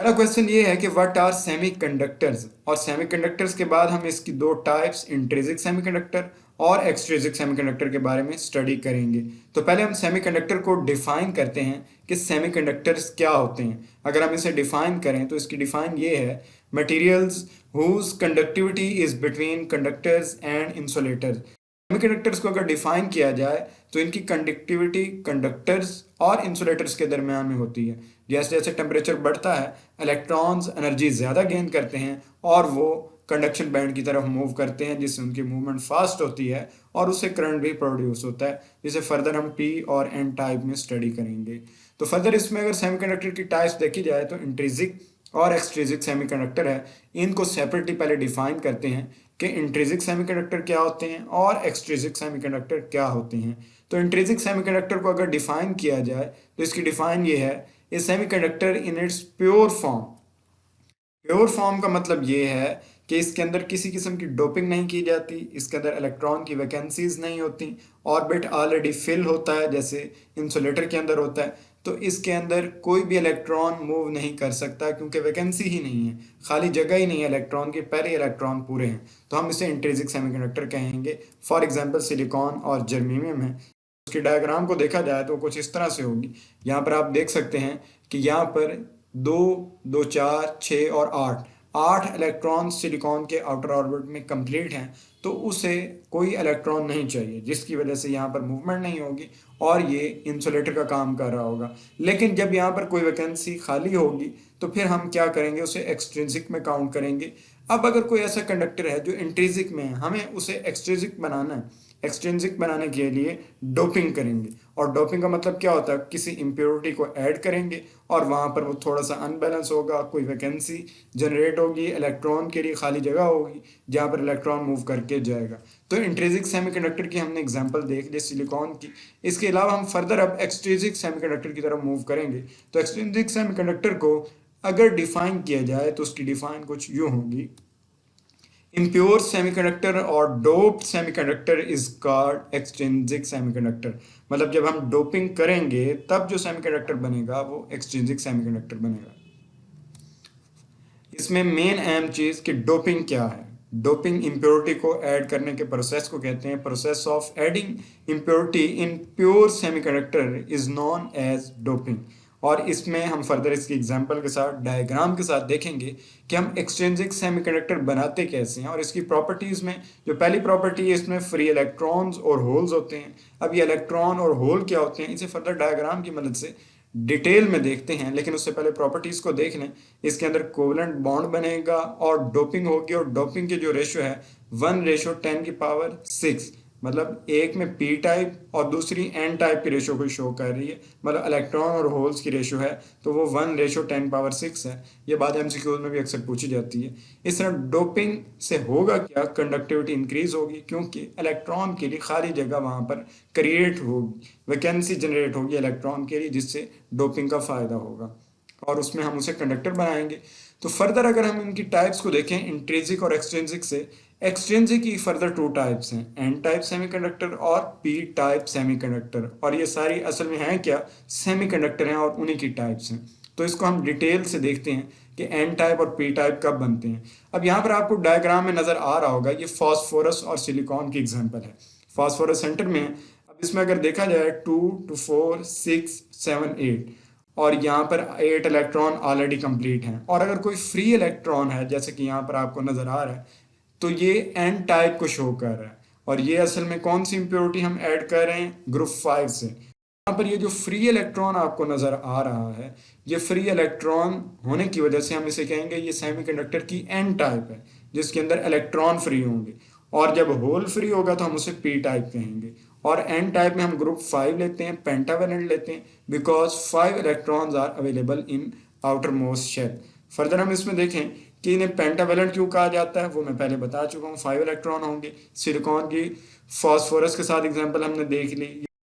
पहला क्वेश्चन ये है कि व्हाट आर सेमीकंडक्टर्स, और सेमीकंडक्टर्स के बाद हम इसकी दो टाइप्स इंट्रिंसिक सेमीकंडक्टर और एक्सट्रिंसिक सेमीकंडक्टर के बारे में स्टडी करेंगे। तो पहले हम सेमीकंडक्टर को डिफाइन करते हैं कि सेमीकंडक्टर्स क्या होते हैं। अगर हम इसे डिफाइन करें तो इसकी डिफाइन ये है, materials whose conductivity is between conductors and insulators. Semiconductors को अगर डिफाइन किया जाए तो इनकी कंडक्टिविटी कंडक्टर्स और इंसुलेटर्स के दरमियान में होती है। जैसे जैसे टेम्परेचर बढ़ता है, इलेक्ट्रॉन्स एनर्जी ज़्यादा गेन करते हैं और वो कंडक्शन बैंड की तरफ मूव करते हैं, जिससे उनकी मूवमेंट फास्ट होती है और उससे करंट भी प्रोड्यूस होता है, जिसे फर्दर हम पी और एन टाइप में स्टडी करेंगे। तो फर्दर इसमें अगर सेमीकंडक्टर की टाइप्स देखी जाए तो इंट्रिंसिक और एक्सट्रिंसिक सेमीकंडक्टर है। इनको सेपरेटली पहले डिफाइन करते हैं कि इंट्रिंसिक सेमीकंडक्टर क्या होते हैं और एक्सट्रिंसिक सेमीकंडक्टर क्या होते हैं। तो इंट्रिंसिक सेमीकंडक्टर को अगर डिफाइन किया जाए तो इसकी डिफाइन ये है, a semiconductor in its pure form. Pure form का मतलब ये है कि इसके अंदर किसी किस्म की डोपिंग नहीं की जाती, इसके अंदर इलेक्ट्रॉन की वैकेंसीज नहीं होती, ऑर्बिट ऑलरेडी फिल होता है जैसे इंसुलेटर के अंदर होता है। तो इसके अंदर कोई भी इलेक्ट्रॉन मूव नहीं कर सकता क्योंकि वैकेंसी ही नहीं है, खाली जगह ही नहीं है इलेक्ट्रॉन की, पहले इलेक्ट्रॉन पूरे हैं। तो हम इसे इंट्रिंसिक सेमीकंडक्टर कहेंगे। फॉर एग्जांपल सिलिकॉन और जर्मेनियम है। उसकी डायग्राम को देखा जाए तो कुछ इस तरह से होगी। यहाँ पर आप देख सकते हैं कि यहाँ पर दो, दो, चार, छः और आठ, आठ इलेक्ट्रॉन सिलिकॉन के आउटर ऑर्बिट में कंप्लीट हैं। तो उसे कोई इलेक्ट्रॉन नहीं चाहिए, जिसकी वजह से यहाँ पर मूवमेंट नहीं होगी और ये इंसुलेटर का काम कर रहा होगा। लेकिन जब यहाँ पर कोई वैकेंसी खाली होगी तो फिर हम क्या करेंगे, उसे एक्सट्रिंसिक में काउंट करेंगे। अब अगर कोई ऐसा कंडक्टर है जो इंट्रिंसिक में है, हमें उसे एक्सट्रिंसिक बनाना है। एक्सट्रिंसिक बनाने के लिए डोपिंग करेंगे, और डोपिंग का मतलब क्या होता है, किसी इम्प्योरिटी को ऐड करेंगे और वहाँ पर वो थोड़ा सा अनबैलेंस होगा, कोई वैकेंसी जनरेट होगी, इलेक्ट्रॉन के लिए खाली जगह होगी जहाँ पर इलेक्ट्रॉन मूव करके जाएगा। तो इंट्रिंसिक सेमीकंडक्टर की हमने एग्जांपल देख ली सिलिकॉन की। इसके अलावा हम फर्दर अब एक्सट्रिंसिक सेमीकंडक्टर की तरफ मूव करेंगे। तो एक्सट्रिंसिक सेमीकंडक्टर को अगर डिफाइन किया जाए तो उसकी डिफाइन कुछ यूँ होगी, impure semiconductor और doped semiconductor is called extrinsic semiconductor। मतलब जब हम डोपिंग करेंगे तब जो सेमीकंडक्टर बनेगा वो एक्सट्रिंसिक सेमीकंडक्टर बनेगा। इसमें मेन अहम चीज़ कि डोपिंग क्या है। डोपिंग इम्प्योरिटी को ऐड करने के प्रोसेस को कहते हैं। Process of adding impurity in pure semiconductor is known as doping. और इसमें हम फर्दर इसकी एग्जांपल के साथ, डायग्राम के साथ देखेंगे कि हम एक्सट्रिंसिक सेमीकंडक्टर बनाते कैसे हैं और इसकी प्रॉपर्टीज़ में जो पहली प्रॉपर्टी है, इसमें फ्री इलेक्ट्रॉन्स और होल्स होते हैं। अब ये इलेक्ट्रॉन और होल क्या होते हैं, इसे फर्दर डायग्राम की मदद से डिटेल में देखते हैं, लेकिन उससे पहले प्रॉपर्टीज़ को देख लें। इसके अंदर कोवलेंट बॉन्ड बनेगा और डोपिंग होगी, और डोपिंग की जो रेशो है 1:10⁶, मतलब एक में पी टाइप और दूसरी एन टाइप की रेशो को शो कर रही है। मतलब इलेक्ट्रॉन और होल्स की रेशो है तो वो 1:10⁶ है। ये बात एमसीक्यूज में भी अक्सर पूछी जाती है। इस तरह डोपिंग से होगा क्या, कंडक्टिविटी इंक्रीज होगी क्योंकि इलेक्ट्रॉन के लिए खाली जगह वहाँ पर क्रिएट होगी, वैकेंसी जनरेट होगी इलेक्ट्रॉन के लिए, जिससे डोपिंग का फ़ायदा होगा और उसमें हम उसे कंडक्टर बनाएंगे। तो फर्दर अगर हम इनकी टाइप्स को देखें इंट्रिंसिक और एक्सट्रिंसिक से, एक्सट्रिंसिक की फर्दर टू टाइप्स हैं, एन टाइप सेमीकंडक्टर और पी टाइप सेमीकंडक्टर। और ये सारी असल में हैं क्या, सेमीकंडक्टर हैं और उन्हीं की टाइप्स हैं। तो इसको हम डिटेल से देखते हैं कि एन टाइप और पी टाइप कब बनते हैं। अब यहाँ पर आपको डायग्राम में नज़र आ रहा होगा, ये फॉस्फोरस और सिलिकॉन की एग्जाम्पल है। फॉस्फोरस सेंटर में है। अब इसमें अगर देखा जाए 2 to 4 6 7 8, और यहाँ पर 8 इलेक्ट्रॉन ऑलरेडी कंप्लीट हैं, और अगर कोई फ्री इलेक्ट्रॉन है जैसे कि यहाँ पर आपको नज़र आ रहा है, तो ये एन टाइप को शो कर रहा है। और ये असल में कौन सी इंप्योरिटी हम ऐड कर रहे हैं, ग्रुप 5 से। यहाँ पर ये जो फ्री इलेक्ट्रॉन आपको नज़र आ रहा है, ये फ्री इलेक्ट्रॉन होने की वजह से हम इसे कहेंगे ये सेमीकंडक्टर की एन टाइप है, जिसके अंदर इलेक्ट्रॉन फ्री होंगे। और जब होल फ्री होगा तो हम उसे पी टाइप कहेंगे। और एन टाइप में हम ग्रुप 5 लेते हैं, पेंटावेलेंट लेते हैं, because 5 electrons are available in outermost shell. Further हम इसमें देखें कि इन्हें पेंटावेलेंट क्यों कहा जाता है, वो मैं पहले बता चुका हूँ। 5 इलेक्ट्रॉन होंगे। सिलिकॉन की फॉस्फोरस के साथ एग्जांपल हमने देख ली,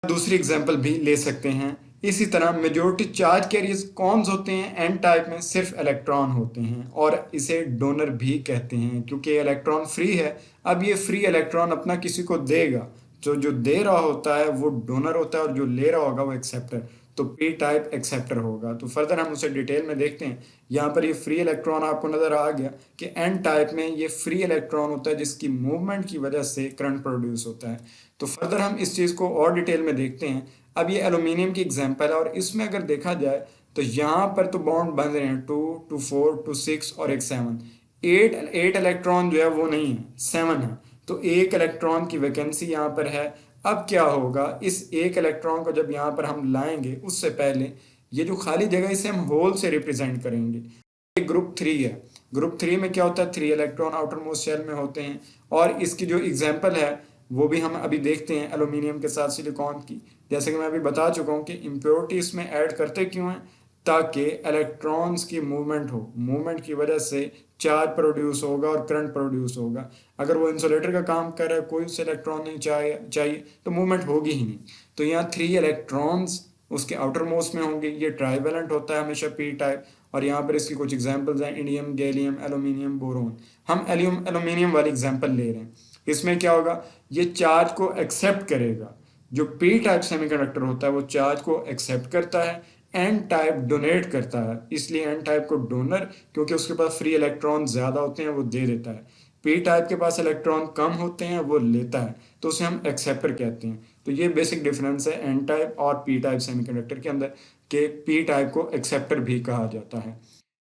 दूसरी एग्जांपल भी ले सकते हैं। इसी तरह मेजॉरिटी चार्ज कैरियर्स कौन होते हैं, एन टाइप में सिर्फ इलेक्ट्रॉन होते हैं, और इसे डोनर भी कहते हैं क्योंकि इलेक्ट्रॉन फ्री है। अब ये फ्री इलेक्ट्रॉन अपना किसी को देगा, जो जो दे रहा होता है वो डोनर होता है और जो ले रहा होगा वो एक्सेप्टर। तो पी टाइप एक्सेप्टर होगा। तो फर्दर हम उसे डिटेल में देखते हैं। यहाँ पर ये फ्री इलेक्ट्रॉन आपको नज़र आ गया कि एन टाइप में ये फ्री इलेक्ट्रॉन होता है जिसकी मूवमेंट की वजह से करंट प्रोड्यूस होता है। तो फर्दर हम इस चीज़ को और डिटेल में देखते हैं। अब ये एल्यूमिनियम की एग्जाम्पल है और इसमें अगर देखा जाए तो यहाँ पर तो बॉन्ड बन रहे हैं 2 2 4 2 6 और एक 7। एट इलेक्ट्रॉन जो है वो नहीं है, 7 है। तो एक इलेक्ट्रॉन की वैकेंसी यहाँ पर है। अब क्या होगा, इस एक इलेक्ट्रॉन को जब यहाँ पर हम लाएंगे उससे पहले ये जो खाली जगह इसे हम होल से रिप्रेजेंट करेंगे। ये ग्रुप 3 है। ग्रुप 3 में क्या होता है, 3 इलेक्ट्रॉन आउटर मोस्ट शेल में होते हैं। और इसकी जो एग्जांपल है वो भी हम अभी देखते हैं एल्यूमिनियम के साथ सिलिकॉन की। जैसे कि मैं अभी बता चुका हूँ कि इम्प्योरिटी इसमें ऐड करते क्यों हैं, ताकि इलेक्ट्रॉन्स की मूवमेंट हो, मूवमेंट की वजह से चार्ज प्रोड्यूस होगा और करंट प्रोड्यूस होगा। अगर वो इंसुलेटर का काम कर रहा है, कोई उससे इलेक्ट्रॉन नहीं चाहिए तो मूवमेंट होगी ही नहीं। तो यहाँ 3 इलेक्ट्रॉन्स उसके आउटर मोस्ट में होंगे। ये ट्राइवेलेंट होता है हमेशा पी टाइप। और यहाँ पर इसकी कुछ एग्जांपल्स हैं, इंडियम, गैलियम, एल्यूमिनियम, बोरोन। हम एल्यूमिनियम वाली एग्जांपल ले रहे हैं। इसमें क्या होगा, ये चार्ज को एक्सेप्ट करेगा। जो पी टाइप सेमीकंडक्टर होता है वो चार्ज को एक्सेप्ट करता है, एन टाइप डोनेट करता है। इसलिए एन टाइप को डोनर, क्योंकि उसके पास फ्री इलेक्ट्रॉन ज़्यादा होते हैं, वो दे देता है। पी टाइप के पास इलेक्ट्रॉन कम होते हैं, वो लेता है, तो उसे हम एक्सेप्टर कहते हैं। तो ये बेसिक डिफरेंस है एन टाइप और पी टाइप सेमीकंडक्टर के अंदर, कि पी टाइप को एक्सेप्टर भी कहा जाता है।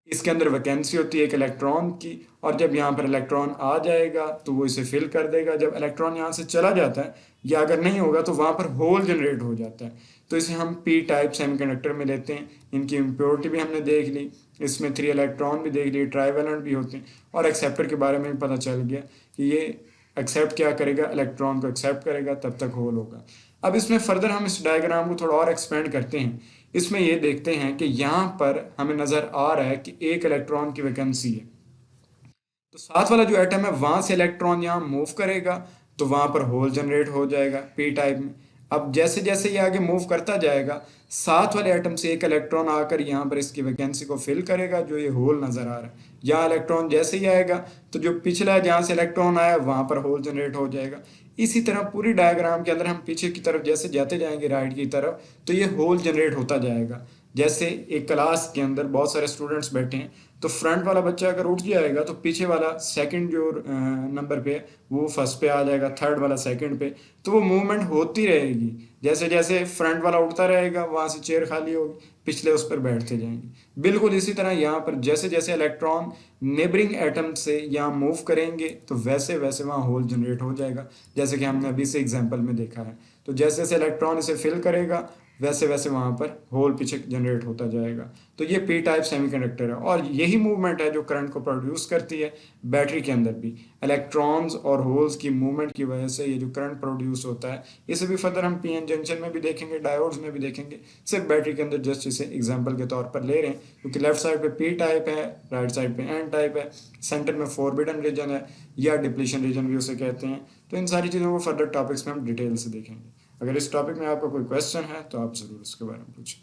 इसके अंदर वैकेंसी होती है एक इलेक्ट्रॉन की, और जब यहाँ पर इलेक्ट्रॉन आ जाएगा तो वो इसे फिल कर देगा। जब इलेक्ट्रॉन यहाँ से चला जाता है या अगर नहीं होगा तो वहाँ पर होल जनरेट हो जाता है। तो इसे हम पी टाइप सेमीकंडक्टर में लेते हैं। इनकी इम्प्योरिटी भी हमने देख ली, इसमें 3 इलेक्ट्रॉन भी देख लिए, ट्राइवेलेंट भी होते हैं, और एक्सेप्टर के बारे में भी पता चल गया कि ये एक्सेप्ट क्या करेगा, इलेक्ट्रॉन को एक्सेप्ट करेगा, तब तक होल होगा। अब इसमें फर्दर हम इस डायग्राम को थोड़ा और एक्सपेंड करते हैं। इसमें ये देखते हैं कि यहाँ पर हमें नज़र आ रहा है कि एक इलेक्ट्रॉन की वैकेंसी है। तो साथ वाला जो एटम है वहां से इलेक्ट्रॉन यहाँ मूव करेगा, तो वहां पर होल जनरेट हो जाएगा पी टाइप में। अब जैसे जैसे ये आगे मूव करता जाएगा, साथ वाले एटम से एक इलेक्ट्रॉन आकर यहाँ पर इसकी वैकेंसी को फिल करेगा, जो ये होल नजर आ रहा है। यहाँ इलेक्ट्रॉन जैसे ही आएगा तो जो पिछला जहाँ से इलेक्ट्रॉन आया वहां पर होल जनरेट हो जाएगा। इसी तरह पूरी डायग्राम के अंदर हम पीछे की तरफ जैसे जाते जाएंगे राइट की तरफ, तो ये होल जनरेट होता जाएगा। जैसे एक क्लास के अंदर बहुत सारे स्टूडेंट्स बैठे हैं, तो फ्रंट वाला बच्चा अगर उठ जाएगा तो पीछे वाला सेकंड जो नंबर पे वो फर्स्ट पे आ जाएगा, थर्ड वाला सेकंड पे। तो वो मूवमेंट होती रहेगी। जैसे जैसे फ्रंट वाला उठता रहेगा वहां से चेयर खाली होगी, पिछले उस पर बैठते जाएंगे। बिल्कुल इसी तरह यहाँ पर जैसे जैसे इलेक्ट्रॉन नेबरिंग एटम से यहाँ मूव करेंगे तो वैसे वैसे वहाँ होल जनरेट हो जाएगा, जैसे कि हमने अभी से एग्जाम्पल में देखा है। तो जैसे जैसे इलेक्ट्रॉन इसे फिल करेगा वैसे वैसे वहाँ पर होल पीछे जनरेट होता जाएगा। तो ये पी टाइप सेमीकंडक्टर है, और यही मूवमेंट है जो करंट को प्रोड्यूस करती है। बैटरी के अंदर भी इलेक्ट्रॉन्स और होल्स की मूवमेंट की वजह से ये जो करंट प्रोड्यूस होता है, इसे भी फर्दर हम पीएन जंक्शन में भी देखेंगे, डायोड्स में भी देखेंगे। सिर्फ बैटरी के अंदर जस्ट इसे एग्जाम्पल के तौर पर ले रहे हैं, क्योंकि लेफ्ट साइड पे पी टाइप है, राइट साइड पे एन टाइप है, सेंटर में फॉरबिडन रीजन है या डिप्लीशन रीजन भी उसे कहते हैं। तो इन सारी चीज़ों को फर्दर टॉपिक्स में हम डिटेल से देखेंगे। अगर इस टॉपिक में आपका कोई क्वेश्चन है तो आप ज़रूर उसके बारे में पूछें।